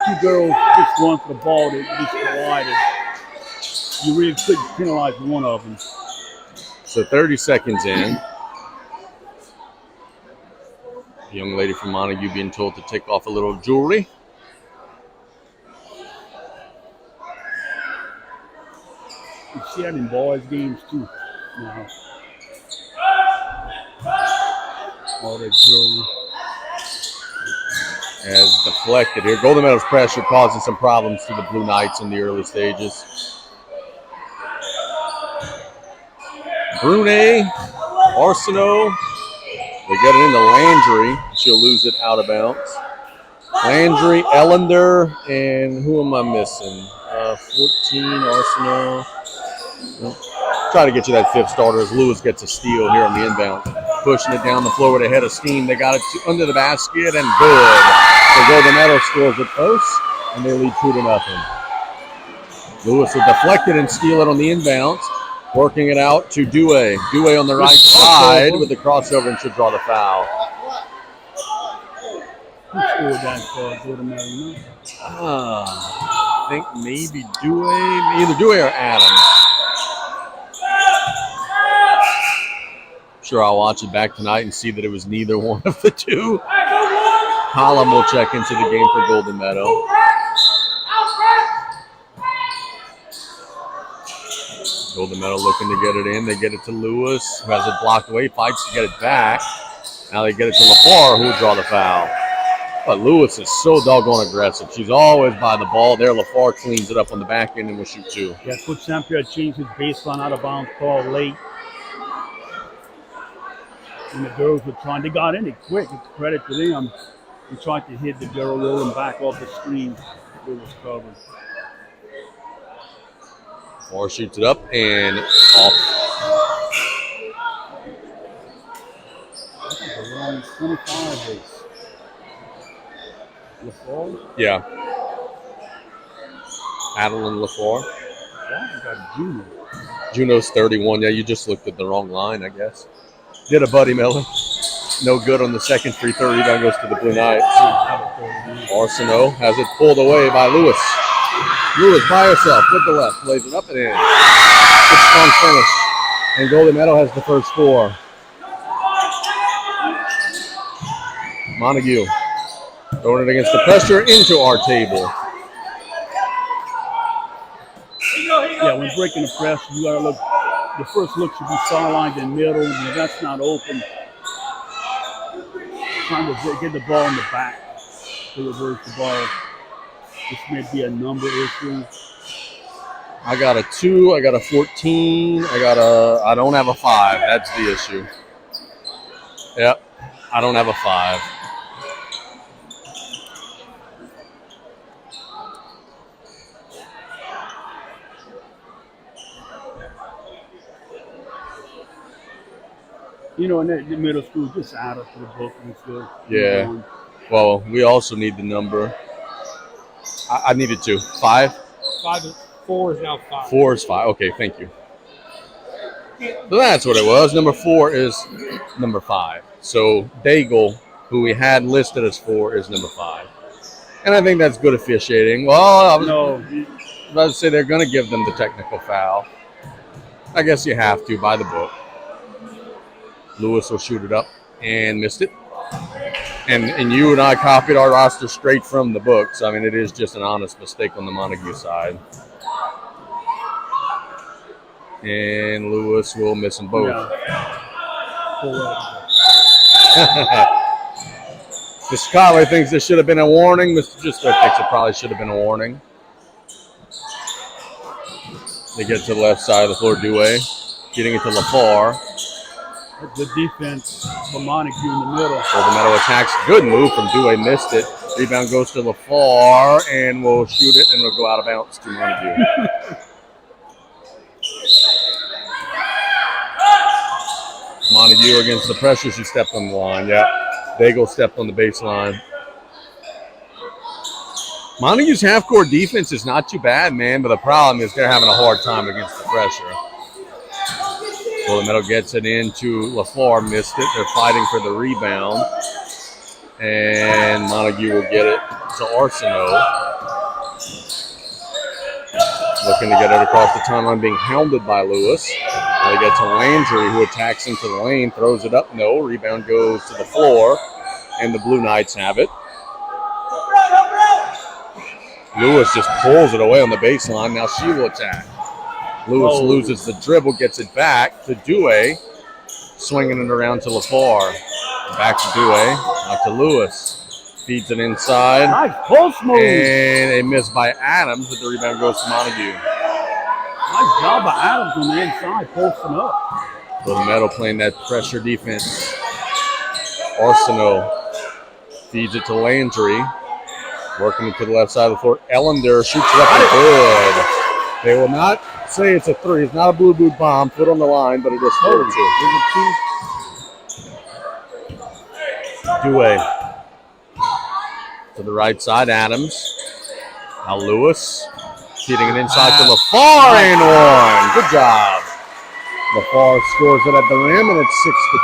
two girls just going for the ball that just collided. You really couldn't penalize one of them. So 30 seconds in. The young lady from Montague being told to take off a little jewelry. You see that in boys' games too. Now. All that jewelry. As deflected here. Golden Meadow's pressure causing some problems to the Blue Knights in the early stages. Brune, Arsenault. They get it into Landry. She'll lose it out of bounds. Landry, Ellender, and who am I missing? 14, Arsenault. Try to get you that fifth starter as Lewis gets a steal here on the inbound. Pushing it down the floor with a head of steam. They got it under the basket and good. The Golden Meadow scores it post, and they lead 2-0. Lewis will deflect it and steal it on the inbounds. Working it out to Dewey. Dewey on the right side with the crossover and should draw the foul. Who scored that for Golden Meadow? I think maybe Dewey, either Dewey or Adams. Sure, I'll watch it back tonight and see that it was neither one of the two. Column will check into the game for Golden Meadow. Golden Meadow looking to get it in. They get it to Lewis, who has it blocked away, fights to get it back. Now they get it to LaFar, who will draw the foul. But Lewis is so doggone aggressive. She's always by the ball. There, LaFar cleans it up on the back end and will shoot two. Yeah, Coach Sampier changed his baseline out of bounds call late. And the girls were trying, they got in it quick. It's credit to them. They tried to hit the girl rolling back off the screen. It was covered. Moore shoots it up and off. Around 25 is LaFar? Yeah. Adeline LaFar. Yeah, got Juno. Juno's 31. Yeah, you just looked at the wrong line, I guess. Did a Buddy Miller. No good on the second free throw. Rebound goes to the Blue Knights. Arsenault has it pulled away by Lewis. Lewis by herself with the left. Plays it up and in. Good strong finish. And Golden Meadow has the first score. Montague throwing it against the pressure into our table. Yeah, when breaking the press, you got to look. The first look should be sidelined in the middle. And if that's not open, trying to get the ball in the back to reverse the ball. This may be a number issue. I got a 2. I got a 14. I don't have a 5. That's the issue. Yep. I don't have a 5. You know, in the middle school, just add up to the book and it's good. Yeah. Well, we also need the number. I needed 2. 5? 4 is now 5. 4 is 5. Okay, thank you. So that's what it was. Number 4 is number 5. So Daigle, who we had listed as 4, is number 5. And I think that's good officiating. Well, I was about to say they're going to give them the technical foul. I guess you have to by the book. Lewis will shoot it up and missed it. And you and I copied our roster straight from the books. I mean, it is just an honest mistake on the Montague side. And Lewis will miss them both. Mr. Conley thinks there should have been a warning. Mr. Gisto thinks it probably should have been a warning. They get to the left side of the floor, Dewey. Getting it to LaFar. Good defense from Montague in the middle. Golden Meadow attacks. Good move from Dewey. Missed it. Rebound goes to LaFar and will shoot it and will go out of bounds to Montague. Montague against the pressure. She stepped on the line. Yeah. Daigle stepped on the baseline. Montague's half-court defense is not too bad, man, but the problem is they're having a hard time against the pressure. Golden Meadow gets it into LaFar, missed it. They're fighting for the rebound. And Montague will get it to Arsenault. Looking to get it across the timeline, being hounded by Lewis. Now they get to Landry, who attacks into the lane, throws it up. No. Rebound goes to the floor, and the Blue Knights have it. Lewis just pulls it away on the baseline. Now she will attack. Lewis loses the dribble, gets it back to Dewey. Swinging it around to LaFar. Back to Dewey. Out to Lewis. Feeds it inside. Nice post move. And a miss by Adams, but the rebound goes to Montegut. Nice job by Adams on the inside, posting up. Golden Meadow playing that pressure defense. Arsenault feeds it to Landry. Working it to the left side of the floor. Ellender shoots it up and good. They will not say it's a three. It's not a blue boot bomb. Foot on the line, but it is 4-2. Dewey. To the right side, Adams. Now Lewis. Feeding it inside to LaFar and one. Good job. LaFar scores it at the rim, and it's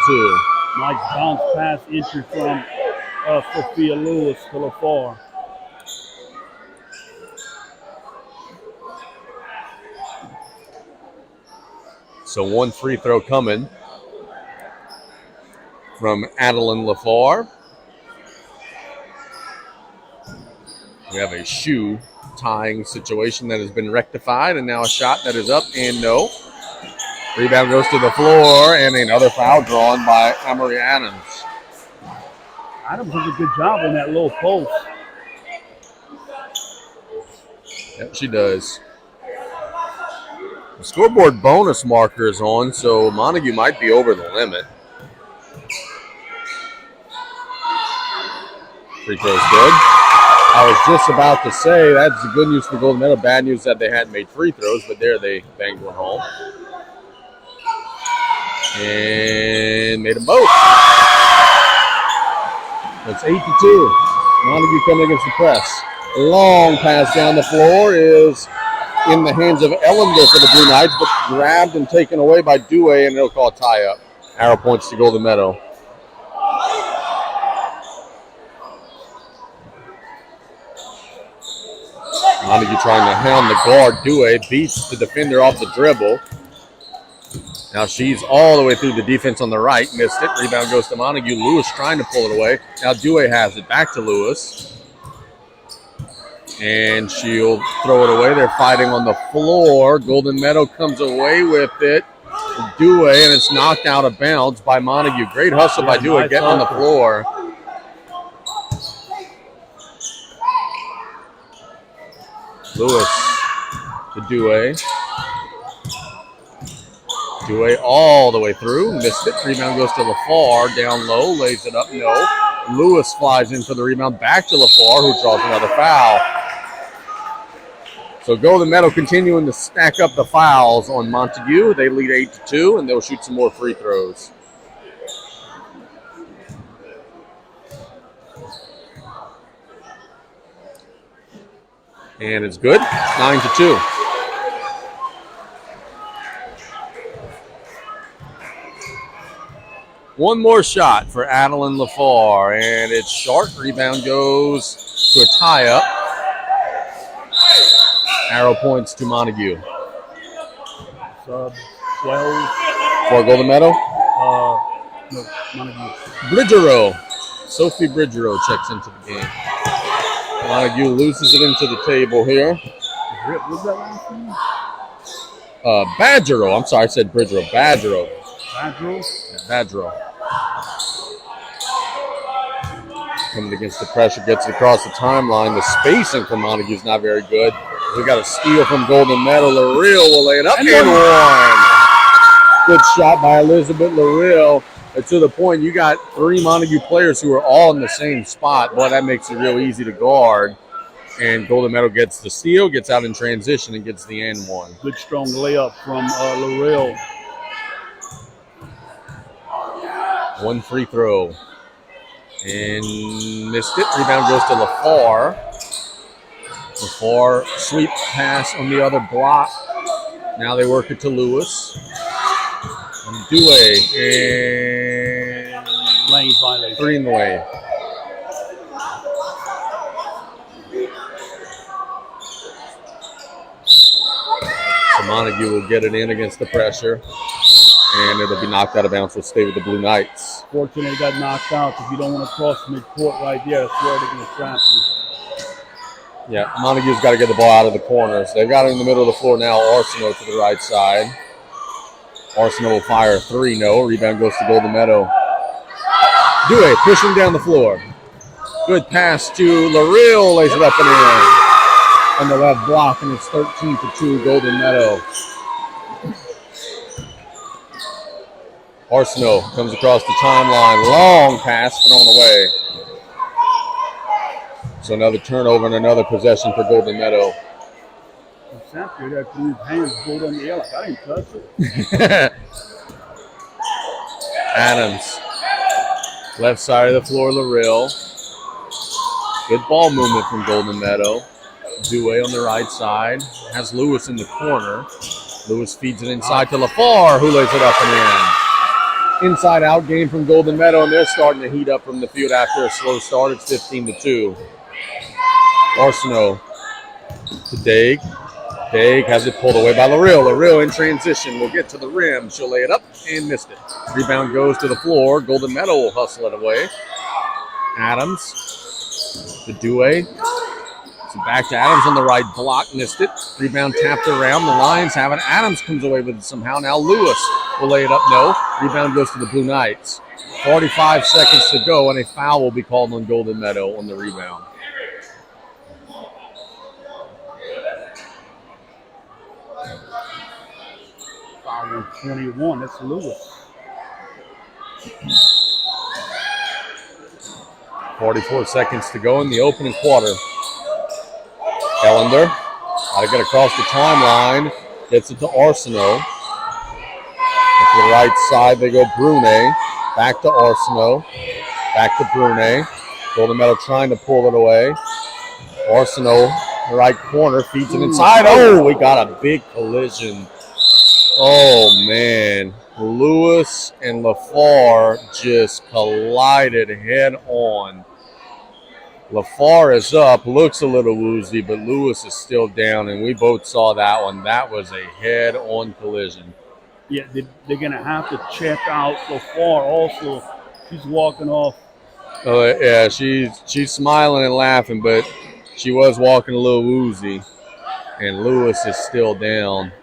6-2. Nice bounce pass entry from Sophia Lewis to LaFar. So one free throw coming from Adeline LaFar. We have a shoe tying situation that has been rectified, and now a shot that is up and no. Rebound goes to the floor, and another foul drawn by Emery Adams. Adams does a good job on that low post. Yep, she does. The scoreboard bonus marker is on, so Montegut might be over the limit. Free throw's good. I was just about to say that's the good news for Golden Meadow. Bad news that they hadn't made free throws, but there they banged one home. And made them both. It's 8-2. Montegut coming against the press. Long pass down the floor is in the hands of Ellender for the Blue Knights, but grabbed and taken away by Dewey, and they'll call a tie-up. Arrow points to Golden Meadow. Montegut trying to hound the guard. Dewey beats the defender off the dribble. Now she's all the way through the defense on the right. Missed it. Rebound goes to Montegut. Lewis trying to pull it away. Now Dewey has it. Back to Lewis. And she'll throw it away. They're fighting on the floor. Golden Meadow comes away with it. Dewey, and it's knocked out of bounds by Montegut. Great hustle by Dewey getting on the floor. Lewis to Dewey. Dewey all the way through. Missed it. Rebound goes to LaFar. Down low. Lays it up. No. Lewis flies in for the rebound. Back to LaFar, who draws another foul. So Golden Meadow continuing to stack up the fouls on Montegut. They lead 8-2, and they'll shoot some more free throws. And it's good. 9-2. One more shot for Adeline LaFar, and it's short. Rebound goes to a tie-up. Arrow points to Montegut. Sub 12. For Golden Meadow? No, Montegut. Bridgerow. Sophie Bridgerow checks into the game. Montegut loses it into the table here. What's that last name? Badgerow. I'm sorry, I said Bridgerow. Badgerow. Badgerow? Yeah, Badgerow. Coming against the pressure, gets it across the timeline. The spacing from Montegut is not very good. We got a steal from Golden Meadow. LaReal will lay it up and one. Good shot by Elizabeth LaReal. To the point, you got three Montegut players who are all in the same spot. Boy, that makes it real easy to guard. And Golden Meadow gets the steal, gets out in transition, and gets the and one. Good strong layup from LaReal. One free throw. And missed it. Rebound goes to LaFar. LaFar sweep pass on the other block. Now they work it to Lewis. And Dewey. And lane violation. three in the lane. So Montegut will get it in against the pressure, and it'll be knocked out of bounds. Will stay with the Blue Knights. Fortunately, got knocked out because you don't want to cross midcourt right there. I swear they're going to trap you. Yeah, Montegut's got to get the ball out of the corners. They've got it in the middle of the floor now. Arsenault to the right side. Arsenault will fire a three. No. Rebound goes to Golden Meadow. Dewey pushing down the floor. Good pass to Larill. Lays it up and in. On the left block, and it's 13-2 Golden Meadow. Arsenault comes across the timeline. Long pass thrown away. So another turnover and another possession for Golden Meadow. Samper had threw his hands both on the air like I didn't touch it. Adams. Left side of the floor, Larill. Good ball movement from Golden Meadow. Dewey on the right side. Has Lewis in the corner. Lewis feeds it inside to LaFar, who lays it up and in. Inside out game from Golden Meadow, and they're starting to heat up from the field after a slow start. It's 15-2. Arsenault to Daig. Daig has it pulled away by Larill. Larill in transition will get to the rim. She'll lay it up and missed it. Rebound goes to the floor. Golden Meadow will hustle it away. Adams to Dewey. So back to Adams on the right block. Missed it. Rebound tapped around. The Lions have it. Adams comes away with it somehow. Now Lewis will lay it up. No. Rebound goes to the Blue Knights. 45 seconds to go, and a foul will be called on Golden Meadow on the rebound. Foul on 21. That's Lewis. 44 seconds to go in the opening quarter. Ellender, got to get across the timeline. Gets it to Arsenault. To the right side, they go Brune. Back to Arsenault. Back to Brune. Golden Meadow trying to pull it away. Arsenault, the right corner, feeds it inside. Oh, we got a big collision. Oh, man. Lewis and LaFar just collided head on. LaFar is up, looks a little woozy, but Lewis is still down, and we both saw that one. That was a head-on collision. Yeah, they're going to have to check out LaFar also. She's walking off. Oh, yeah, she's smiling and laughing, but she was walking a little woozy, and Lewis is still down.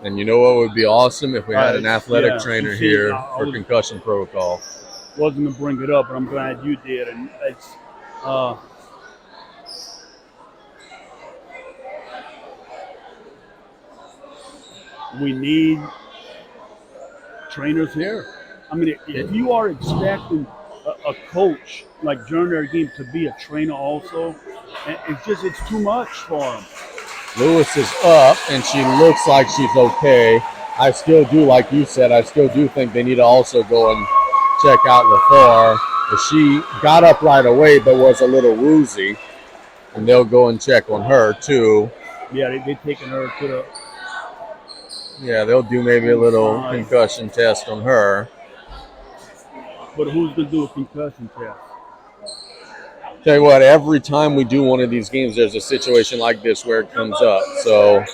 And you know what would be awesome if we had an athletic trainer here for concussion protocol. Wasn't going to bring it up, but I'm glad you did. And it's we need trainers here. I mean, if you are expecting a coach like during their game to be a trainer also, it's too much for them. Lewis is up, and she looks like she's okay. I still do, like you said, I still do think they need to also go and check out LaFar. She got up right away, but was a little woozy, and they'll go and check on her, too. Yeah, they're taking her to the... Yeah, they'll do maybe a little concussion test on her. But who's going to do a concussion test? Tell you what, every time we do one of these games, there's a situation like this where it comes up. So,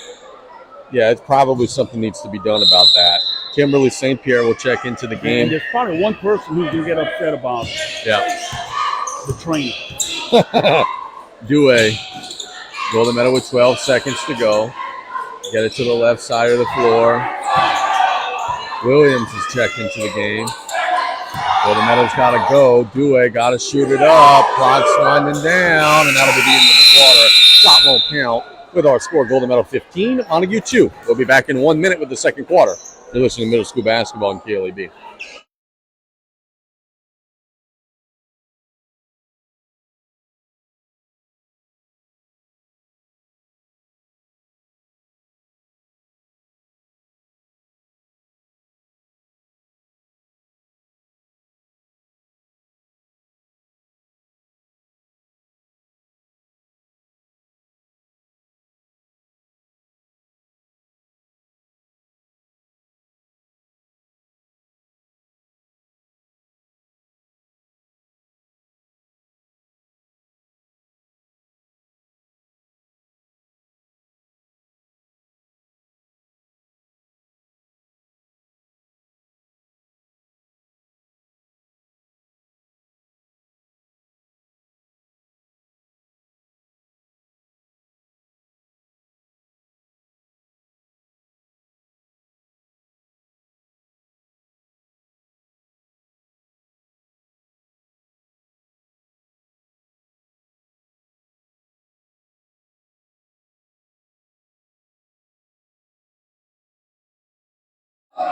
yeah, it's probably something needs to be done about that. Kimberly St. Pierre will check into the game. And there's probably one person who's going to get upset about it. Yeah. The trainer. Dewey. Golden Meadow with 12 seconds to go. Get it to the left side of the floor. Williams is checked into the game. Golden Meadow's got to go. Dewey got to shoot it up. Clock's winding down, and that'll be the end of the quarter. Shot won't count with our score. Golden Meadow 15, Montegut 2. We'll be back in 1 minute with the second quarter. You're listening to Middle School Basketball on KLEB. The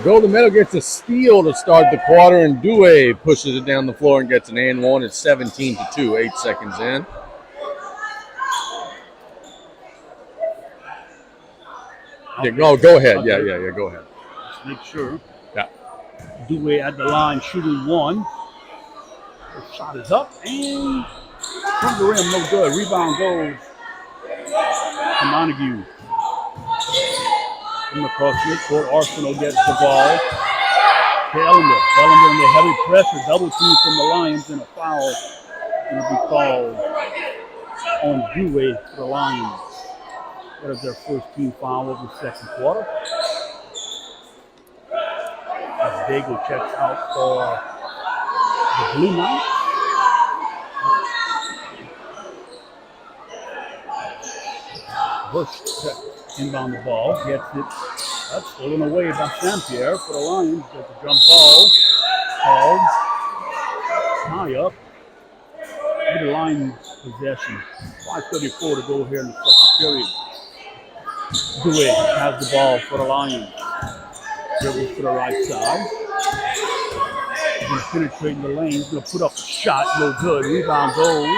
Golden Meadow gets a steal to start the quarter, and Dewey pushes it down the floor and gets an and one. It's 17-2, 8 seconds in. Yeah, go ahead. Okay. Yeah, go ahead. Let's make sure. Yeah. Dewey at the line shooting one. The shot is up and from the rim, no good. Rebound goes to Montegut. From across midcourt, Arsenal gets the ball. To Ellender. Ellender in the heavy pressure, double team from the Lions, and a foul will be called on Dewey for the Lions. That is their first team foul of the second quarter. As Dago checks out for the Blue Knights. Bush inbound the ball, gets it. That's stolen away by Saint-Pierre for the Lions. Gets a jump ball. Called. High up. With the Lions possession. 5:34 to go here in the second period. Dewey has the ball for the Lions. Dribbles to the right side. He's penetrating the lane. He's going to put up a shot. No good. Rebound goes.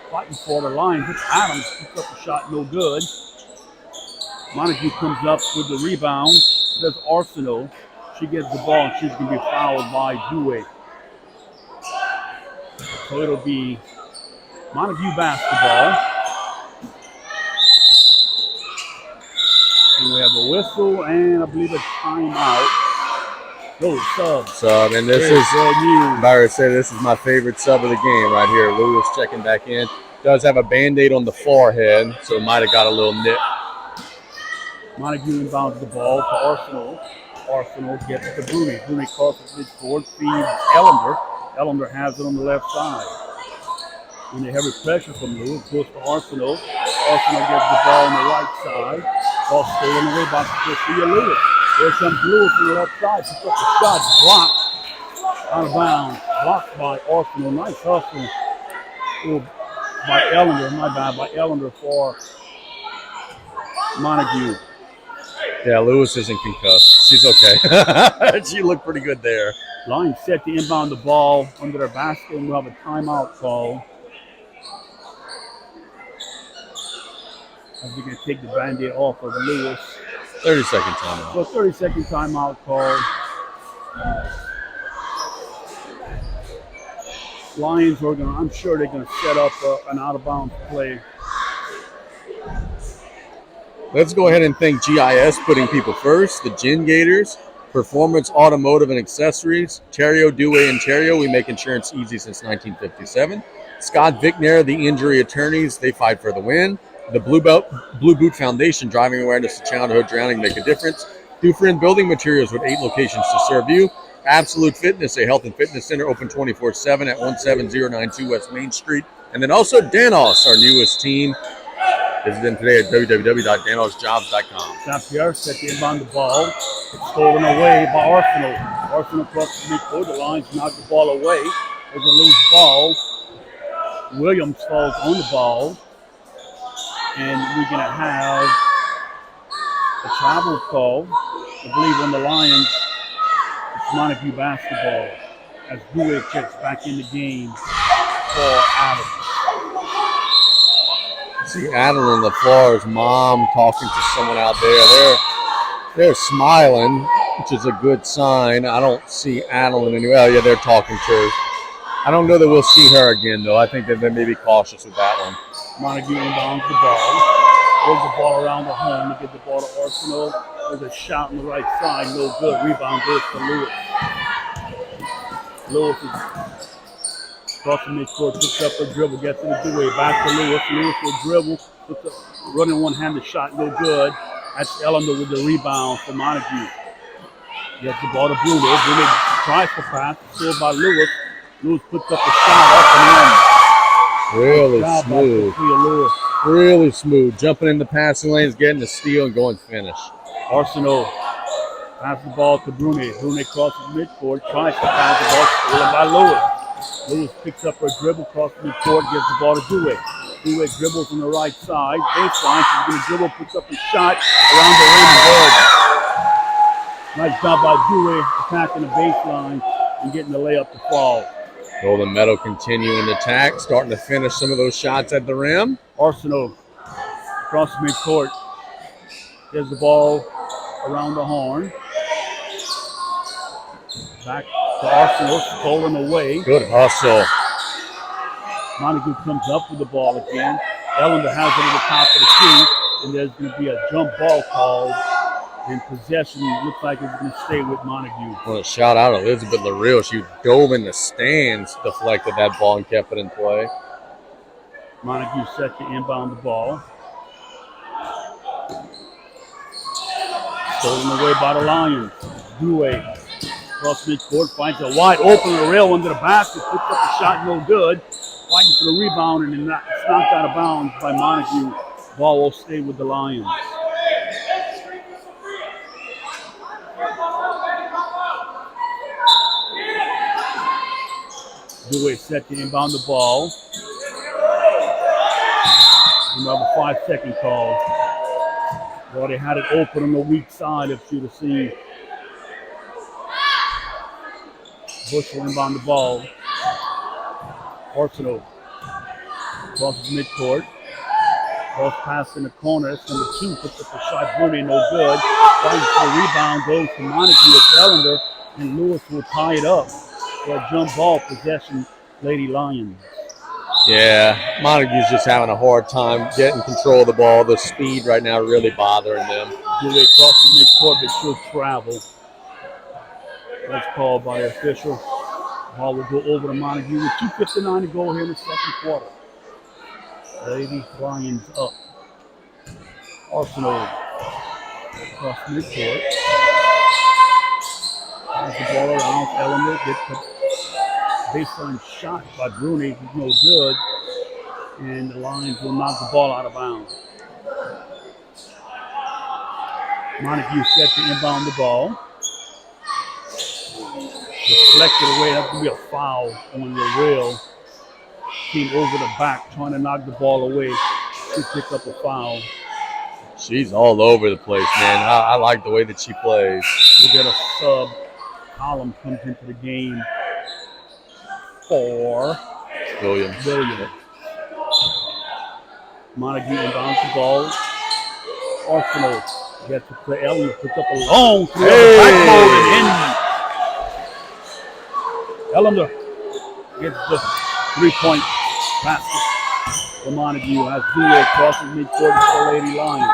Fighting for the Lions. It's Adams. Puts up a shot. No good. Montegut comes up with the rebound. There's Arsenal. She gets the ball and she's going to be fouled by Dewey. So it'll be Montegut basketball. And we have a whistle and I believe a timeout. Sub, and this is, Byron said, this is my favorite sub of the game right here. Lewis checking back in. Does have a Band-Aid on the forehead, so it might have got a little nip. Montegut inbounds the ball to Arsenal. Arsenal gets to Bruni. Bruni crosses midcourt, feeds Ellender. Ellender has it on the left side. When they have a pressure from Lewis, goes to Arsenal. Arsenal gets the ball on the right side. Ball stolen away by Sophia Lewis. There comes Lewis on the left side. He took the shot, blocked out of bounds. Blocked by Arsenal. Nice hustle. By Ellender, my bad, by Ellender for Montegut. Yeah, Lewis isn't concussed. She's okay. She looked pretty good there. Lions set to inbound the ball under their basket, and we'll have a timeout call. As we're going to take the Band-Aid off of Lewis. 30-second timeout. So 30-second timeout call. Lions are going to, I'm sure they're going to set up an out-of-bounds play. Let's go ahead and thank GIS, putting people first. The Gin Gators, Performance Automotive and Accessories, Terrio, Dewey, and Terrio. We make insurance easy since 1957. Scott Vickner, the injury attorneys, they fight for the win. The Blue Boot Foundation, driving awareness to childhood drowning, make a difference. Dufresne Building Materials with 8 locations to serve you. Absolute Fitness, a health and fitness center, open 24/7 at 17092 West Main Street. And then also Danos, our newest team. Visit them today at www.danosjobs.com. Saint-Pierre set to inbound the ball. It's stolen away by Arsenal. Arsenal across the midcourt. The Lions knock the ball away. There's a loose ball. Williams falls on the ball. And we're going to have a travel call, I believe, on the Lions. It's Montegut basketball as Dewey checks back in the game for Adams. See Adam on the floor, his mom talking to someone out there. They're smiling, which is a good sign. I don't see Adeline anywhere. Oh, yeah, they're talking to her. I don't know that we'll see her again, though. I think that they may be cautious with that one. Montegut inbounds the ball. Throws the ball around the horn to get the ball to Arsenal. There's a shot on the right side. No good. Rebound goes to Lewis. Lewis is crossing midcourt, picks up a dribble, gets it the way back to Lewis. Lewis will dribble, puts a running one-handed shot, no good. That's Ellender with the rebound for Montegut. Gets the ball to Bruno. Bruno tries to pass, scored by Lewis. Lewis puts up a shot up and in. Really smooth. Lewis Really smooth. Jumping in the passing lanes, getting the steal, and going finish. Arsenal passes the ball to Brune. Brune crosses midcourt, tries to pass the ball, stolen by Lewis. Lewis picks up her dribble, crosses midcourt, gives the ball to Dewey. Dewey dribbles on the right side, baseline. She's going to dribble, puts up a shot around the rim, good. Nice job by Dewey attacking the baseline and getting the layup to fall. Golden Meadow continuing to attack, starting to finish some of those shots at the rim. Arsenal crosses midcourt, gives the ball around the horn. Back to Arsenal, stolen away. Good hustle. Montegut comes up with the ball again. Ellender has it at the top of the key, and there's going to be a jump ball called. And possession looks like it's going to stay with Montegut. I want to shout out Elizabeth LaReal. She dove in the stands, deflected that ball, and kept it in play. Montegut set to inbound the ball. Stolen away by the Lions. Dewey cross midcourt, finds a wide open rail under the basket, puts up a shot, no good. Fighting for the rebound, and it's knocked out of bounds by Montegut. Ball will stay with the Lions. Dewey set to inbound the ball. Another 5-second call. Well, they had it open on the weak side if you'd have seen. Bush will inbound the ball. Arsenal crosses midcourt. Cross pass in the corner. It's number 2. Puts up a shot. Bruni, no good. Fighting for the rebound. Goes to Montegut at Ellender. And Lewis will tie it up. For a jump ball possession, Lady Lions. Yeah, Montague's just having a hard time getting control of the ball. The speed right now really bothering them. Dewey crosses midcourt, but she'll travel. That's called by the official. Ball will go over to Montegut with 2:59 to go here in the second quarter. Lady Lions up. Arsenal across midcourt. Has the ball around. Ellender gets the baseline shot by Bruni. He's no good. And the Lions will knock the ball out of bounds. Montegut set to inbound the ball. Deflected away. That's going to be a foul on the rail. Came over the back trying to knock the ball away. She picked up a foul. She's all over the place, man. I like the way that she plays. We'll get a sub. Column comes into the game for Williams. Montegut inbounds the ball. Arsenal gets to play. Ellender puts up a long three on the backboard and in. Ellender gets the 3-point basket for Montegut as Dewey crosses midcourt for Lady Lions.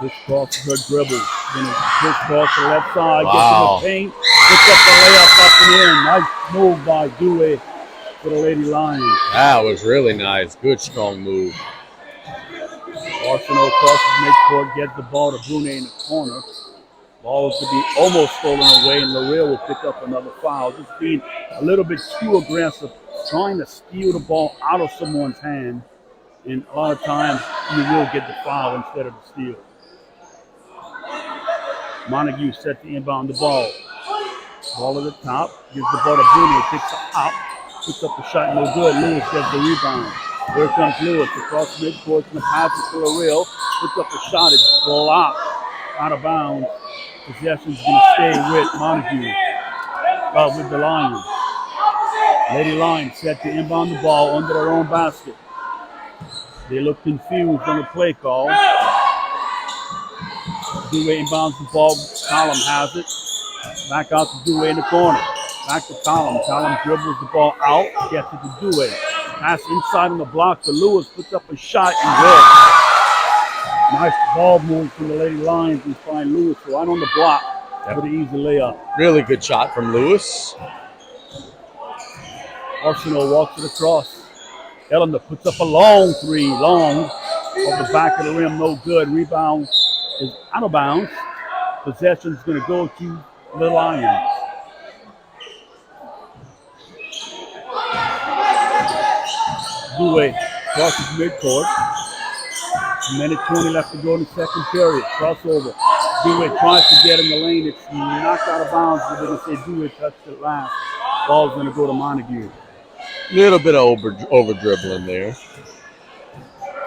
This crosses her dribble. Then it's push cross to the left side. Wow. Gets in the paint. Puts up the layup up and in. Nice move by Dewey for the Lady Lions. That was really nice. Good, strong move. Arsenal crosses midcourt. Gets the ball to Brune in the corner. Ball is to be almost stolen away, and LaReal will pick up another foul. Just being a little bit too aggressive, trying to steal the ball out of someone's hand. And a lot of times, you will get the foul instead of the steal. Montegut set to inbound the ball. Ball at the top. Gives the ball to Bruni. Kicks it out. Puts up the shot. No good. Lewis gets the rebound. Here comes Lewis across midcourt. And the pass is to LaReal. Puts up the shot. It's blocked out of bounds. Possession's going to stay with Montegut. With the Lions. Lady Lions set to inbound the ball under their own basket. They look confused on the play call. Dewey inbounds the ball. Column has it. Back out to Dewey in the corner. Back to Column. Column dribbles the ball out. Gets it to Dewey. Pass inside on the block to Lewis. Puts up a shot and good. Nice ball move from the Lady Lions and find Lewis right on the block for the easy layup. Really good shot from Lewis. Arsenal walks it across. Ellender puts up a long three. Long off the back of the rim. No good. Rebound is out of bounds. Possession is going to go to the Lions. Dewey Crosses midcourt. A minute 20 left to go in the second period. Crossover. Dewey tries to get in the lane. It's knocked out of bounds. We're going to say Dewey touched it last. Ball's going to go to Montegut. Little bit of over dribbling there.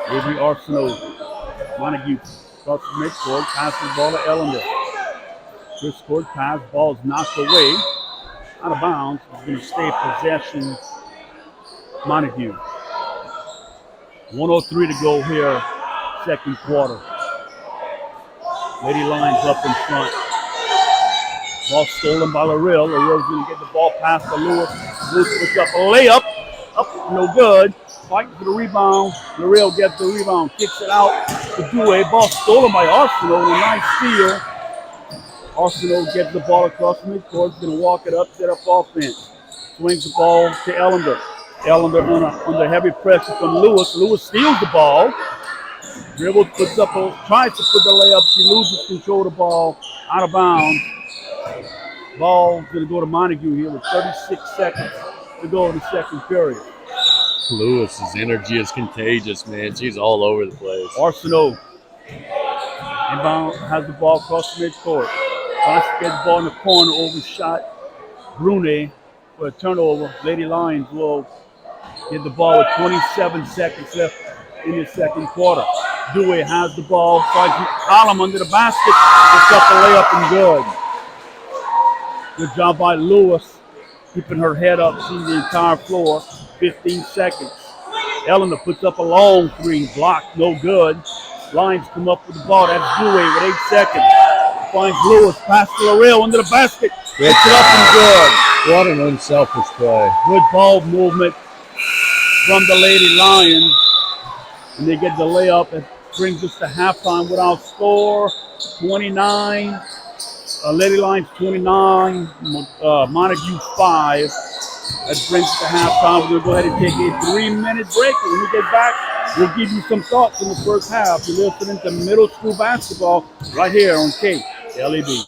Maybe Arsenal. Montegut crosses midcourt. Passes the ball to Ellender. Chris court pass. Ball's knocked away. Out of bounds. It's going to stay possession. Montegut. 1:03 to go here. Second quarter. Lady Lions up in front. Ball stolen by Lareal. Lareal's going to get the ball past to Lewis. Lewis puts up a layup. Up, no good. Fighting for the rebound. Lareal gets the rebound. Kicks it out to Dewey. Ball stolen by Arsenal. A nice steal. Arsenal gets the ball across midcourt. He's going to walk it up, set up offense. Swings the ball to Ellender. Ellender under heavy pressure from Lewis. Lewis steals the ball. Dribbles, tries to put the layup. She loses control of the ball. Out of bounds. Ball's going to go to Montegut here with 36 seconds to go in the second period. Lewis's energy is contagious, man. She's all over the place. Arsenal inbound, has the ball across the midcourt. Tries to get the ball in the corner, overshot Brune for a turnover. Lady Lions will get the ball with 27 seconds left in the second quarter. Dewey has the ball, tries to column under the basket, puts up the layup and good. Good job by Lewis, keeping her head up, seeing the entire floor. 15 seconds. Ellender puts up a long three, blocked, no good. Lions come up with the ball. That's Dewey with 8 seconds. Finds Lewis, pass to Lareal under the basket. Picks it up and good. What an unselfish play. Good ball movement from the Lady Lions. And they get the layup. It brings us to halftime without score. 29. Lady Lions 29. Montegut 5. That brings us to halftime. We're going to go ahead and take a 3-minute break. And when we get back, we'll give you some thoughts in the first half. You're listening to middle school basketball right here on KLEB.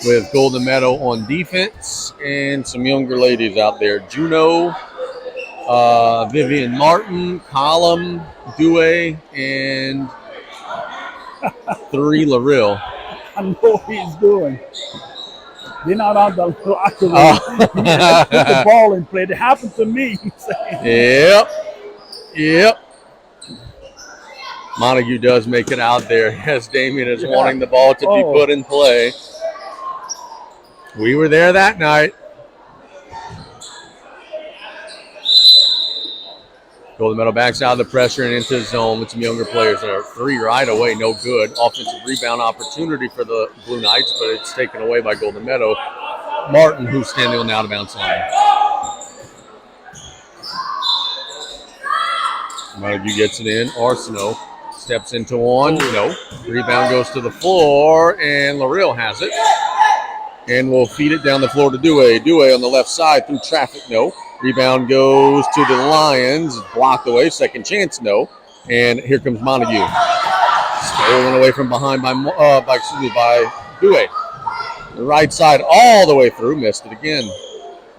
with Golden Meadow on defense and some younger ladies out there. Juno, Vivian Martin, Column, Dewey, and 3 Larrill. I know what he's doing. They're not on the locker room. Let's put the ball in play. It happened to me. Yep. Montegut does make it out there as Damien is wanting the ball to be put in play. We were there that night. Golden Meadow backs out of the pressure and into the zone with some younger players there. 3 right away, no good. Offensive rebound opportunity for the Blue Knights, but it's taken away by Golden Meadow. Martin, who's standing on the out-of-bounds line. Montague gets it in. Arsenault steps into one. No. Rebound goes to the floor, and Larrill has it. And we'll feed it down the floor to Dewey. Dewey on the left side through traffic. No. Rebound goes to the Lions. Blocked away. Second chance. No. And here comes Montague. Stolen away from behind by Dewey. The right side all the way through. Missed it again.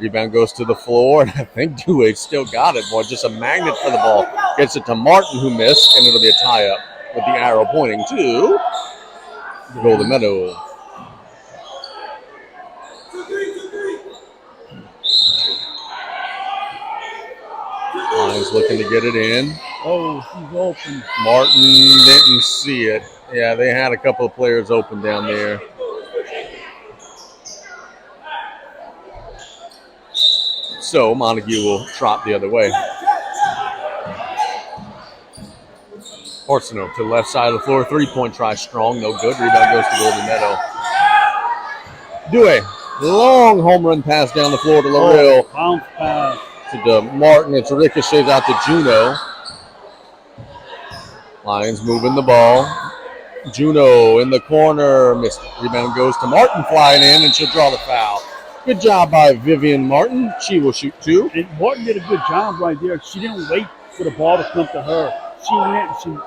Rebound goes to the floor. And I think Dewey still got it. Boy, just a magnet for the ball. Gets it to Martin, who missed. And it'll be a tie-up with the arrow pointing to Golden Meadow. Lions looking to get it in. Oh, he's open. Martin didn't see it. Yeah, they had a couple of players open down there. So Montague will trot the other way. Arsenault to the left side of the floor. 3-point try strong. No good. Rebound goes to Golden Meadow. Dewey. Long home run pass down the floor to Larrill. Bounce pass. To Martin. It's ricochets out to Juno. Lions moving the ball. Juno in the corner. Missed. Rebound goes to Martin flying in, and she'll draw the foul. Good job by Vivian Martin. She will shoot 2. And Martin did a good job right there. She didn't wait for the ball to come to her. She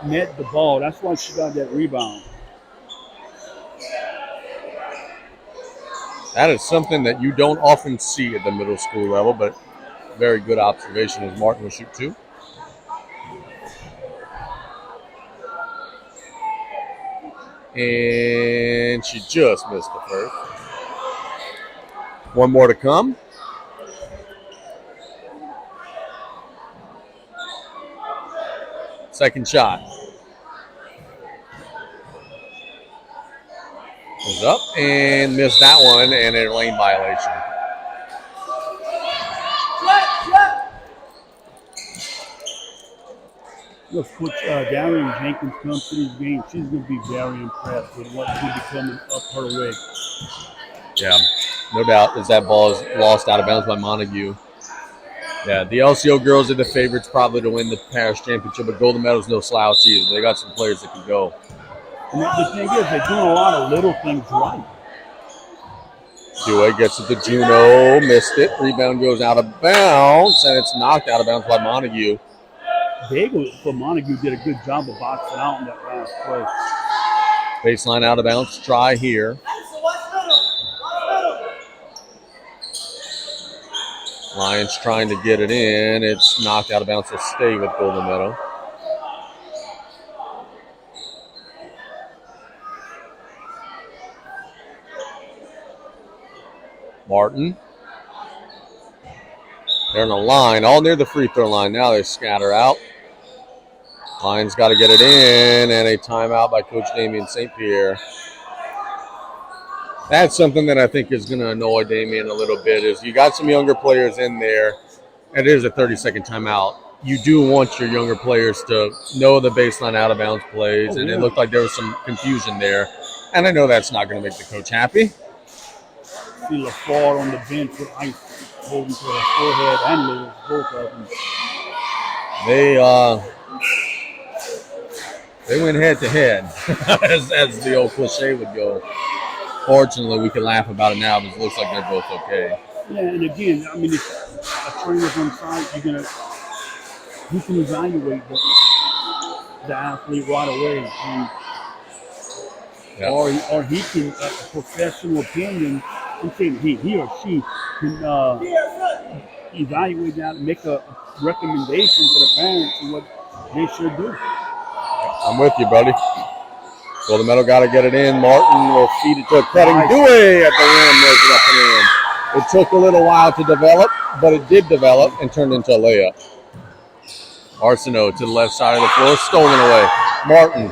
met the ball. That's why she got that rebound. That is something that you don't often see at the middle school level, but very good observation as Martin will shoot 2. And she just missed the first. One more to come. Second shot. Was up and missed that one, and a lane violation. Look, Coach Darian Jenkins comes to these games. She's going to be very impressed with what's going to be coming up her way. Yeah, no doubt, as that ball is lost out of bounds by Montague. Yeah, the LCO girls are the favorites probably to win the parish championship, but Golden Meadow's no slouch either. They got some players that can go. And the thing is, they're doing a lot of little things right. Dewey gets it to Juno, missed it. Rebound goes out of bounds, and it's knocked out of bounds by Montague. Bagel for Montague did a good job of boxing out in that last play. Baseline out of bounds, try here. Lions trying to get it in. It's knocked out of bounds to stay with Golden Meadow. Martin. They're on the line, all near the free throw line. Now they scatter out. Lions got to get it in, and a timeout by Coach Damien St. Pierre. That's something that I think is going to annoy Damien a little bit, is you got some younger players in there, and it is a 30-second timeout. You do want your younger players to know the baseline out-of-bounds plays, and it looked like there was some confusion there. And I know that's not going to make the coach happy. See LaFleur on the bench with ice holding to her forehead and Lewis, both of them. They went head-to-head, as the old cliche would go. Fortunately, we can laugh about it now, but it looks like they're both okay. Yeah, and again, I mean, if a trainer's on site, you can evaluate the athlete right away. And Yeah. or he can, a professional opinion, I'm saying he or she can evaluate that and make a recommendation to the parents on what they should do. I'm with you, buddy. Golden Meadow got to get it in. Martin will feed it to a cutting Nice. Dewey at the rim. Lays it up and in. It took a little while to develop, but it did develop and turned into a layup. Arsenault to the left side of the floor, stolen away. Martin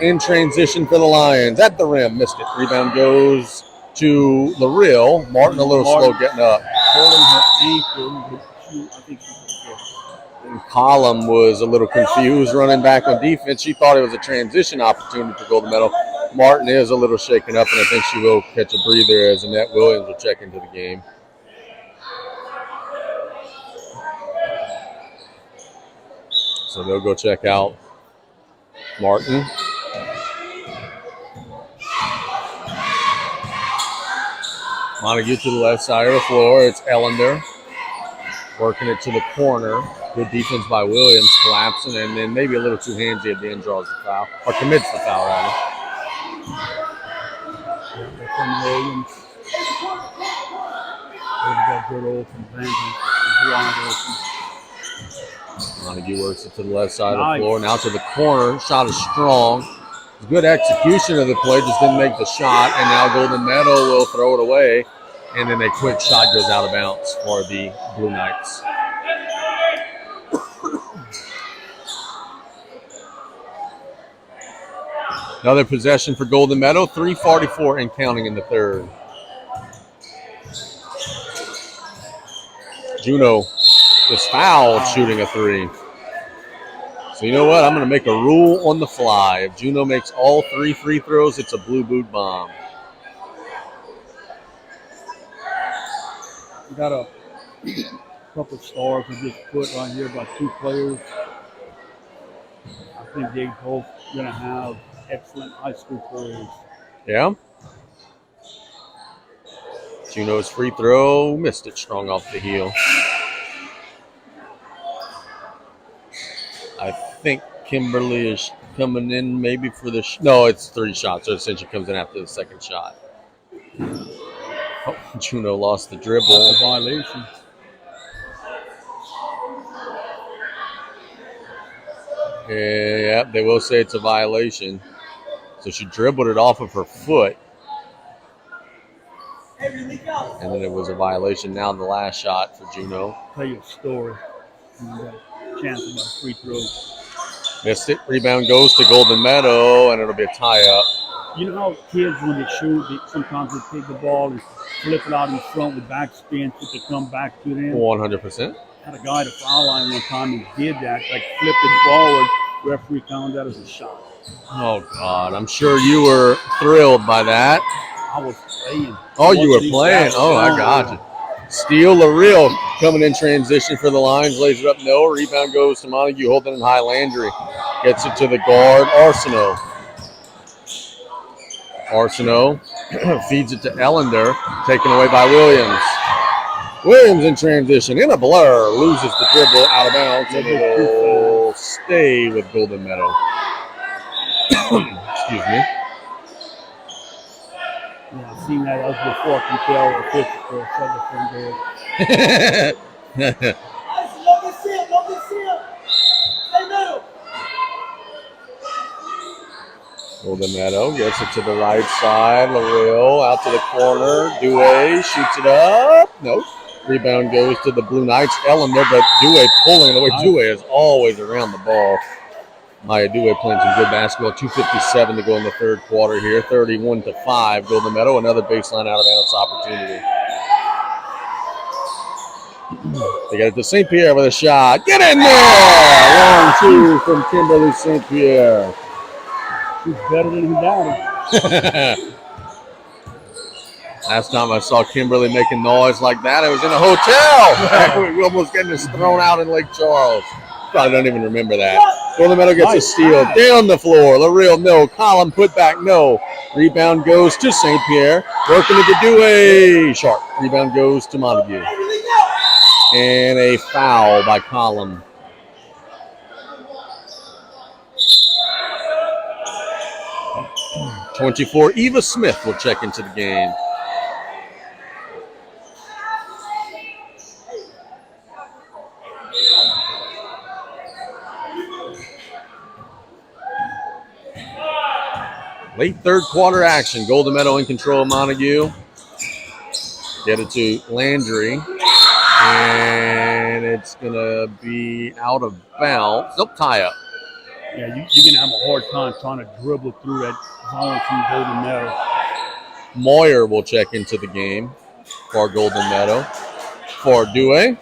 in transition for the Lions at the rim, missed it. Rebound goes to LaReal. Martin a little slow getting up. Holding her ankle, but I think she's okay. And Column was a little confused running back on defense. She thought it was a transition opportunity for Golden Meadow. Martin is a little shaken up, and I think she will catch a breather as Annette Williams will check into the game. So they'll go check out Martin. Montegut to the left side of the floor. It's Ellender working it to the corner. Good defense by Williams, collapsing, and then maybe a little too handsy at the end, draws the foul, or commits the foul, rather. From Williams. Got good old convention. Montague works it to the left side Nice. of the floor. Now to the corner. Shot is strong. Good execution of the play. Just didn't make the shot. And now Golden Meadow will throw it away. And then a quick shot goes out of bounds for the Blue Knights. Another possession for Golden Meadow. 3:44 and counting in the third. Juno is fouled shooting a three. So you know what? I'm going to make a rule on the fly. If Juno makes all 3 free throws, it's a blue boot bomb. We got a couple of stars we just put right here by 2 players. I think they both going to have excellent high school careers. Yeah. Juno's free throw, missed it strong off the heel. I think Kimberly is coming in maybe for the no, it's 3 shots. So essentially comes in after the second shot. Oh, Juno lost the dribble. That's a violation. Yeah, they will say it's a violation. So she dribbled it off of her foot. And then it was a violation. Now the last shot for Juno. I'll tell you a story. You got a chance about free throws. Missed it. Rebound goes to Golden Meadow, and it'll be a tie-up. You know how kids, when they shoot, sometimes they take the ball and flip it out in front with backspin to come back to them? 100%. Had a guy at the foul line one time and did that, like flipped it forward. Referee counted that as a shot. Oh, God. I'm sure you were thrilled by that. I was playing. Oh, you were playing. Oh, I got you. Steele LaReal coming in transition for the Lions. Lays it up. No. Rebound goes to Montague. Holding it high. Landry gets it to the guard. Arsenault. Arsenault feeds it to Ellender. Taken away by Williams. Williams in transition. In a blur. Loses the dribble out of bounds. And it'll stay with Golden Meadow. Excuse me. Yeah, I've seen that before. I can tell a pitch for a second from there. Golden Meadow gets it to the right side. LaReal out to the corner. Dewey shoots it up. Nope. Rebound goes to the Blue Knights. Ellender, but Dewey pulling it away. Nice. Dewey is always around the ball. Maya Dewey playing some good basketball. 2:57 to go in the third quarter here. 31-5. Golden Meadow, another baseline out of bounds opportunity. They got it to St. Pierre with a shot. Get in there! Long 2 from Kimberly St. Pierre. She's better than her daddy. Last time I saw Kimberly making noise like that, it was in a hotel. We were almost getting us thrown out in Lake Charles. Probably don't even remember that. Golden Meadow gets a steal. Down the floor. LaReal, no. Column, put back, no. Rebound goes to St. Pierre. Working it to Dewey. Sharp. Rebound goes to Montague. And a foul by Column. 24, Eva Smith will check into the game. Late third quarter action. Golden Meadow in control of Montague. Get it to Landry. And it's going to be out of bounds. Nope, tie up. Yeah, you're going to have a hard time trying to dribble through that zone from Golden Meadow. Moyer will check into the game for Golden Meadow. For Dewey.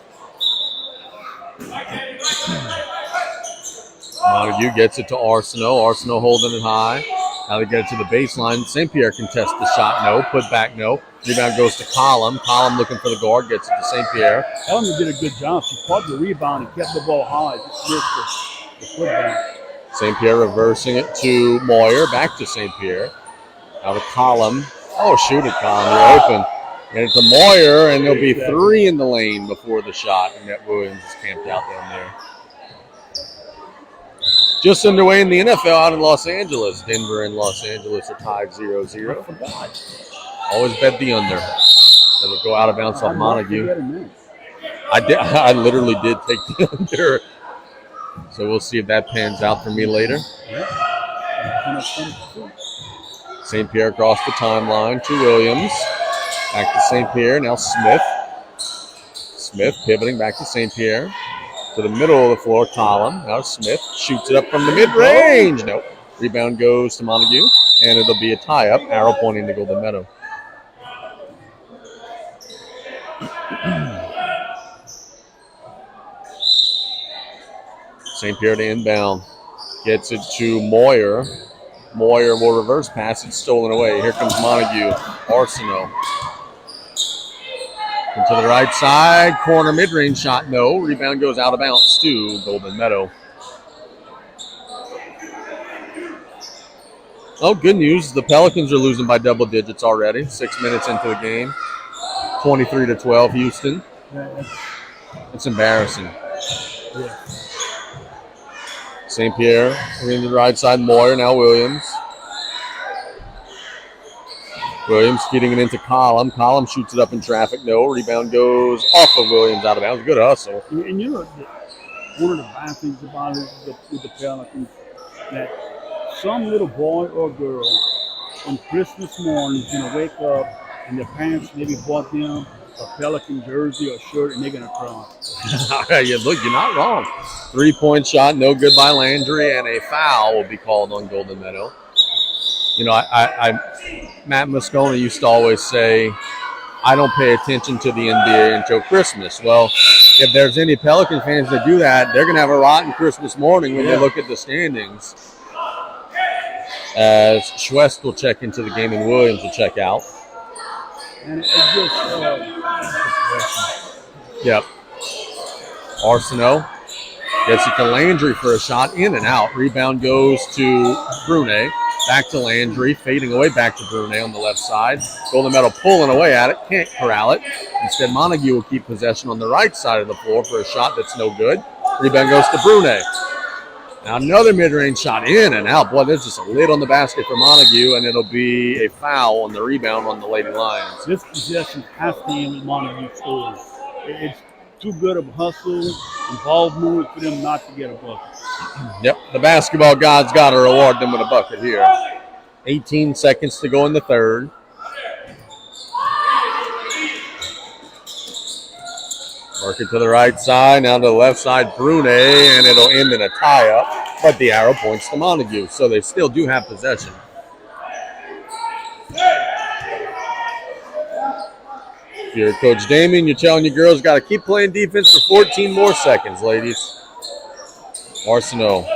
Montague gets it to Arsenault. Arsenault holding it high. Now they get it to the baseline. St. Pierre contests the shot. No. Put back. No. Rebound goes to Collum. Collum looking for the guard. Gets it to St. Pierre. Ellen did a good job. She caught the rebound and kept the ball high. Just missed the putback. St. Pierre reversing it to Moyer. Back to St. Pierre. Now to Collum. Oh, shoot it, Collum. You're open. Get it to Moyer, and there'll be 3 in the lane before the shot. And Net Williams is camped out down there. Just underway in the NFL out in Los Angeles. Denver and Los Angeles are tied 0-0. Always bet the under. It'll go out of bounds off Montague. I literally did take the under. So we'll see if that pans out for me later. St. Pierre across the timeline to Williams. Back to St. Pierre. Now Smith. Smith pivoting back to St. Pierre. To the middle of the floor, Collum. Now Smith shoots it up from the mid-range. Nope. Rebound goes to Montague, and it'll be a tie-up. Arrow pointing to Golden Meadow. St. Pierre to inbound. Gets it to Moyer. Moyer will reverse pass. It's stolen away. Here comes Montague. Arsenault. To the right side, corner mid-range shot, no. Rebound goes out of bounds to Golden Meadow. Oh, good news. The Pelicans are losing by double digits already. 6 minutes into the game. 23-12, Houston. It's embarrassing. St. Pierre, in the right side, Moyer, now Williams. Williams feeding it into Collum. Collum shoots it up in traffic. No. Rebound goes off of Williams out of bounds. Good hustle. And you know, one of the bad things about it with the Pelicans, that some little boy or girl on Christmas morning is going to wake up and their parents maybe bought them a Pelican jersey or shirt and they're going to cry. Yeah, look, you're not wrong. 3-point shot, no good by Landry, and a foul will be called on Golden Meadow. You know, Matt Moscona used to always say, I don't pay attention to the NBA until Christmas. Well, if there's any Pelican fans that do that, they're going to have a rotten Christmas morning when they look at the standings. As Schwest will check into the game and Williams will check out. And it's just, yep. Arsenault gets it to Landry for a shot, in and out. Rebound goes to Brunet. Back to Landry, fading away back to Brunet on the left side. Golden Meadow pulling away at it, can't corral it. Instead, Montague will keep possession on the right side of the floor for a shot that's no good. Rebound goes to Brunet. Now another mid-range shot, in and out. Boy, there's just a lid on the basket for Montague, and it'll be a foul on the rebound on the Lady Lions. This possession has to end with Montague scores. It's too good of a hustle, involvement for them not to get a bucket. Yep, the basketball gods got to reward them with a bucket here. 18 seconds to go in the third. Work it to the right side, now to the left side, Brunet, and it'll end in a tie-up, but the arrow points to Montague, so they still do have possession. If you're Coach Damien, you're telling your girls got to keep playing defense for 14 more seconds, ladies. Arsenault.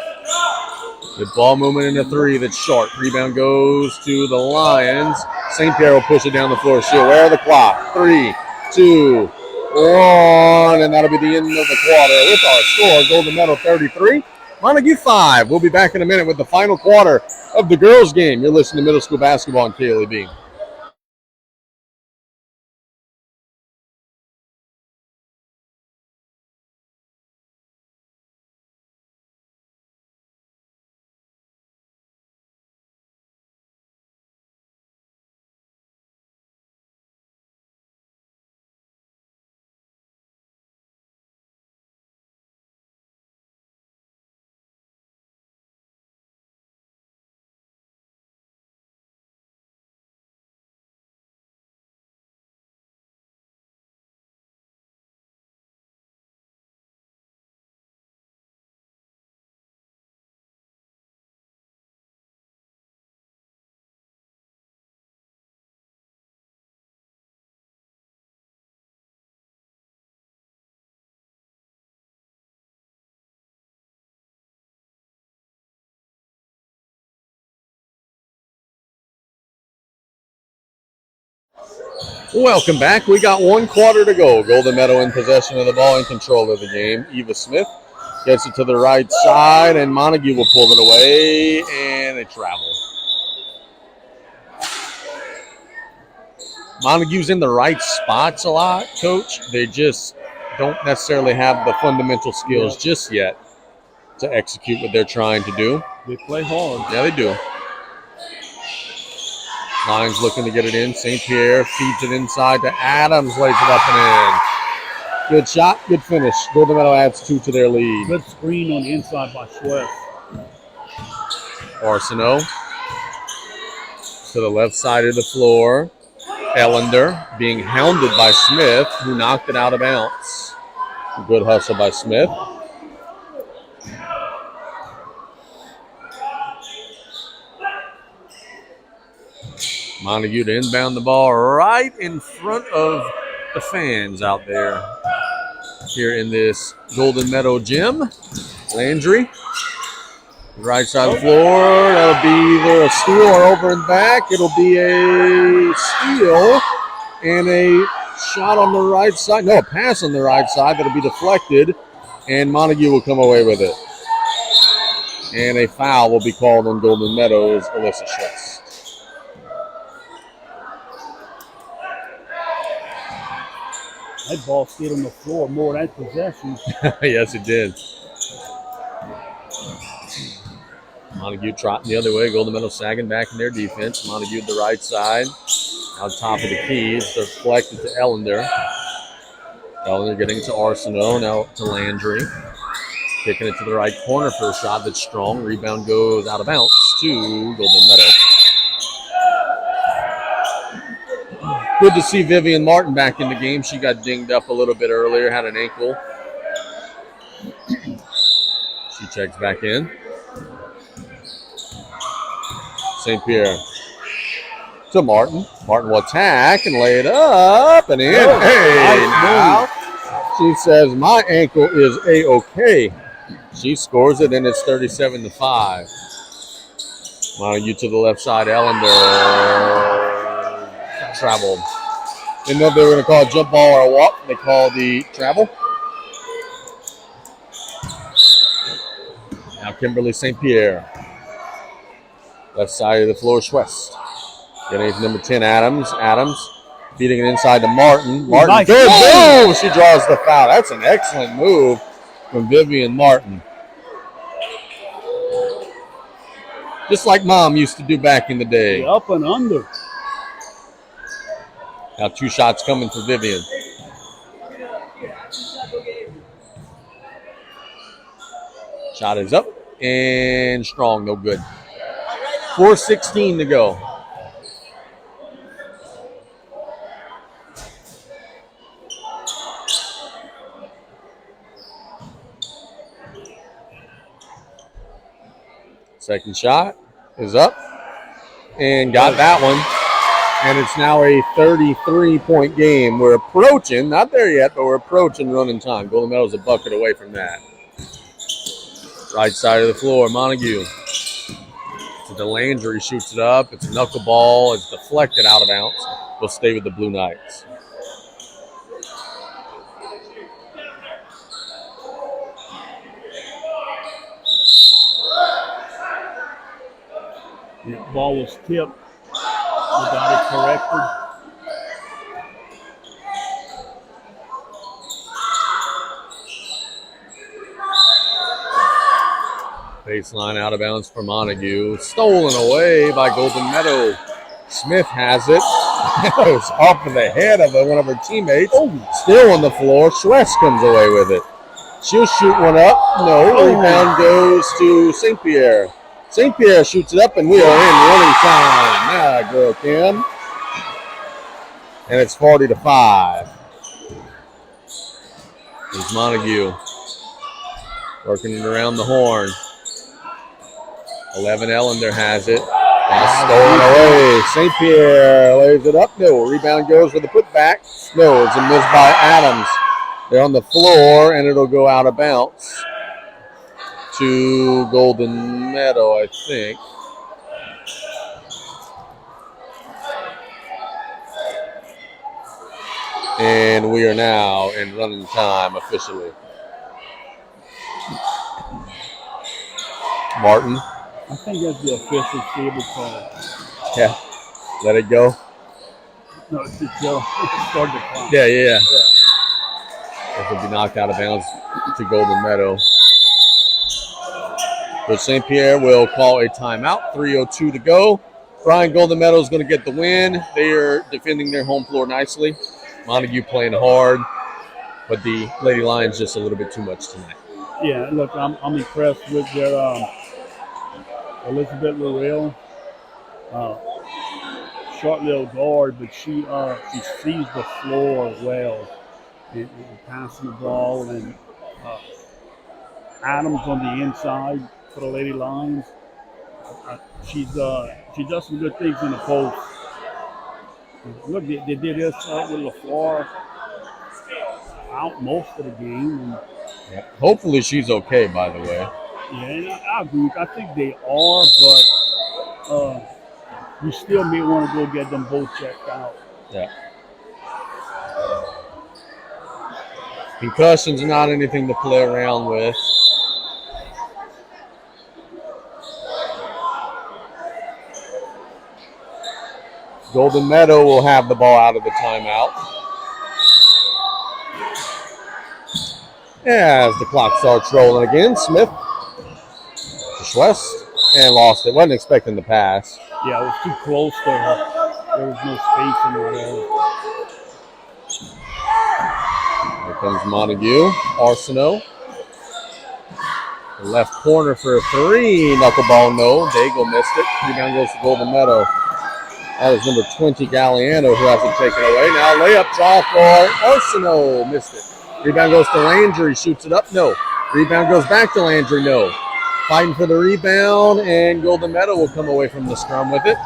Good ball movement in the three that's short. Rebound goes to the Lions. St. Pierre will push it down the floor. She'll wear the clock. 3, 2, 1, and that'll be the end of the quarter with our score. Golden Meadow 33, Montague 5. We'll be back in a minute with the final quarter of the girls' game. You're listening to Middle School Basketball on KLEB. Welcome back. We got 1 quarter to go. Golden Meadow in possession of the ball, in control of the game. Eva Smith gets it to the right side, and Montegut will pull it away, and they travel. Montague's in the right spots a lot, Coach. They just don't necessarily have the fundamental skills just yet to execute what they're trying to do. They play hard. Yeah, they do. Lions looking to get it in. St. Pierre feeds it inside to Adams, lays it up and in. Good shot, good finish. Golden Meadow adds 2 to their lead. Good screen on the inside by Schwest. Arsenault to the left side of the floor. Ellender being hounded by Smith, who knocked it out of bounds. Good hustle by Smith. Montegut to inbound the ball right in front of the fans out there here in this Golden Meadow gym. Landry, right side of the floor. That'll be either a steal or over and back. It'll be a steal and a shot on the right side. No, a pass on the right side that'll be deflected, and Montegut will come away with it. And a foul will be called on Golden Meadows' Alyssa Schwest. That ball stayed on the floor more than possession. Yes, it did. Montegut trotting the other way. Golden Meadow sagging back in their defense. Montegut the right side. On top of the keys. Deflected to Ellender. Ellender getting it to Arsenault. Now to Landry. Kicking it to the right corner for a shot that's strong. Rebound goes out of bounds to Golden Meadow. Good to see Vivian Martin back in the game. She got dinged up a little bit earlier, had an ankle. She checks back in. St. Pierre to Martin. Martin will attack and lay it up and in. Oh, hey, nice now she says my ankle is A-OK. She scores it, and it's 37-5. Montague to the left side. Ellender traveled. Didn't know if they were going to call a jump ball or a walk. They call the travel. Now Kimberly St. Pierre. Left side of the floor, Schwest. Getting it to number 10, Adams. Adams feeding it inside to Martin. Martin, nice good move. move. She draws the foul. That's an excellent move from Vivian Martin. Just like Mom used to do back in the day. Up and under. Now 2 shots coming for Vivian. Shot is up and strong, no good. 4:16 to go. Second shot is up and got that one. And it's now a 33-point game. We're approaching, not there yet, but we're approaching running time. Golden Meadow's a bucket away from that. Right side of the floor, Montague. To Landry, shoots it up. It's a knuckleball. It's deflected out of bounds. We'll stay with the Blue Knights. The ball was tipped. We got it corrected. Baseline out of bounds for Montague. Stolen away by Golden Meadow. Smith has it. It was off of the head of one of her teammates. Still on the floor. Schwest comes away with it. She'll shoot one up. No. Rebound goes to St. Pierre. St. Pierre shoots it up, and we are in running time. Now, girl, Kim. And it's 40-5. Here's Montague. Working it around the horn. 11 Ellender has it. That's stolen away. St. Pierre lays it up. No. Rebound goes with the putback. No, it's a miss by Adams. They're on the floor, and it'll go out of bounds to Golden Meadow, I think. And we are now in running time officially. Martin. I think that's the official table call. Yeah. Let it go. No, it's just start the clock. Yeah. It will be knocked out of bounds to Golden Meadow. Coach St. Pierre will call a timeout. 3:02 to go. Brian, Golden Meadow is going to get the win. They are defending their home floor nicely. Montegut playing hard, but the Lady Lions just a little bit too much tonight. Yeah, look, I'm impressed with their Elizabeth Lorel. Short little guard, but she sees the floor well and passing the ball. And Adams on the inside for the Lady Lions. She does some good things in the post. Look, they did this with LaFleur out most of the game. And, hopefully she's okay, by the way. Yeah, and I agree. I think they are, but you still may want to go get them both checked out. Yeah. Concussion's not anything to play around with. Golden Meadow will have the ball out of the timeout. As the clock starts rolling again, Smith to Schwest and lost it. Wasn't expecting the pass. Yeah, it was too close to her. There was no space in there. Here comes Montague. Arsenault. The left corner for a three. Knuckleball, no. Daigle missed it. Rebound goes to Golden Meadow. That is number 20, Galliano, who has it taken away. Now layup draw for Arsenault. Missed it. Rebound goes to Landry. Shoots it up. No. Rebound goes back to Landry. No. Fighting for the rebound, and Golden Meadow will come away from the scrum with it.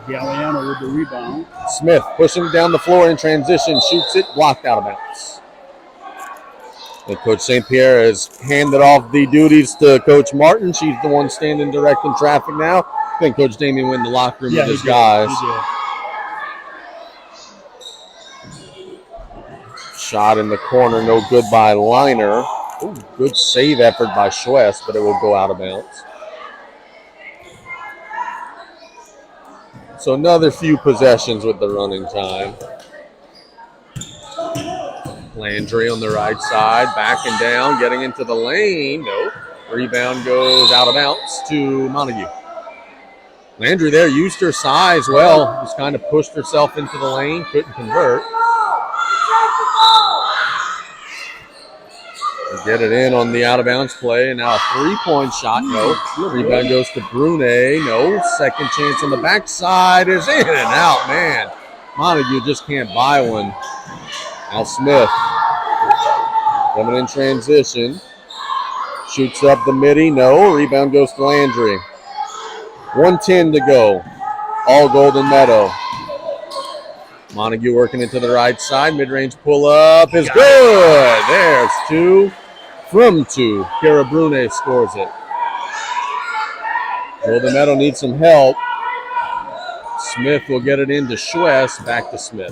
Galliano with the rebound. Smith pushing down the floor in transition. Shoots it. Blocked out of bounds. And Coach St. Pierre has handed off the duties to Coach Martin. She's the one standing directing traffic now. I think Coach Damien went in the locker room with his guys. Shot in the corner, no good by Liner. Ooh, good save effort by Schwest, but it will go out of bounds. So another few possessions with the running time. Landry on the right side, backing down, getting into the lane. No. Rebound goes out of bounds to Montague. Landry there used her size well. Just kind of pushed herself into the lane, couldn't convert. Get it in on the out-of-bounds play, and now a three-point shot. No. Rebound goes to Brune. No. Second chance on the backside is in and out, man. Montague just can't buy one. Now Smith coming in transition. Shoots up the midi. No. Rebound goes to Landry. 1:10 to go. All Golden Meadow. Montague working it to the right side. Mid-range pull-up is good. There's two from two. Kara Brune scores it. Golden Meadow needs some help. Smith will get it into Schwest. Back to Smith.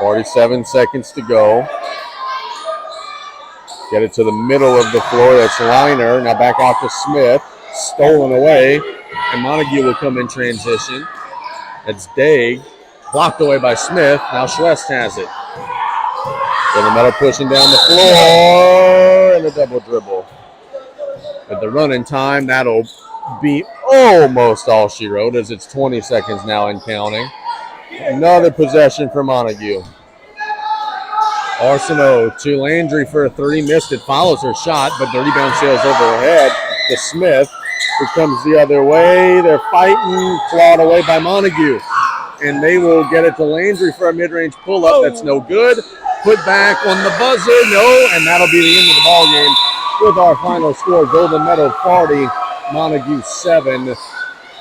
47 seconds to go. Get it to the middle of the floor. That's Liner. Now back off to Smith. Stolen away. And Montague will come in transition. That's Day. Blocked away by Smith. Now Schwest has it. Golden Meadow pushing down the floor. And a double dribble. At the running time, that'll be almost all she wrote, as it's 20 seconds now and counting. Another possession for Montague. Arsenault to Landry for a three. Missed it. Follows her shot, but the rebound sails over her head to Smith, who comes the other way. They're fighting. Clawed away by Montague. And they will get it to Landry for a mid-range pull-up. That's no good. Put back on the buzzer. No, and that'll be the end of the ball game with our final score. Golden Meadow 40, Montague 7,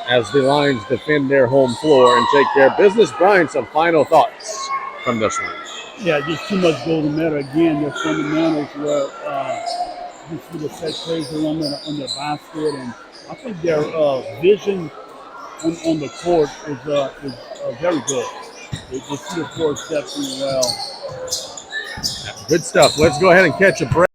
as the Lions defend their home floor and take care of business. Brian, some final thoughts from this one. Yeah, just too much Golden Meadow. Again, their fundamentals were just for the set plays around on their basket, and I think their vision on the court is very good. They see the floor exceptionally well. Good stuff. Let's go ahead and catch a break.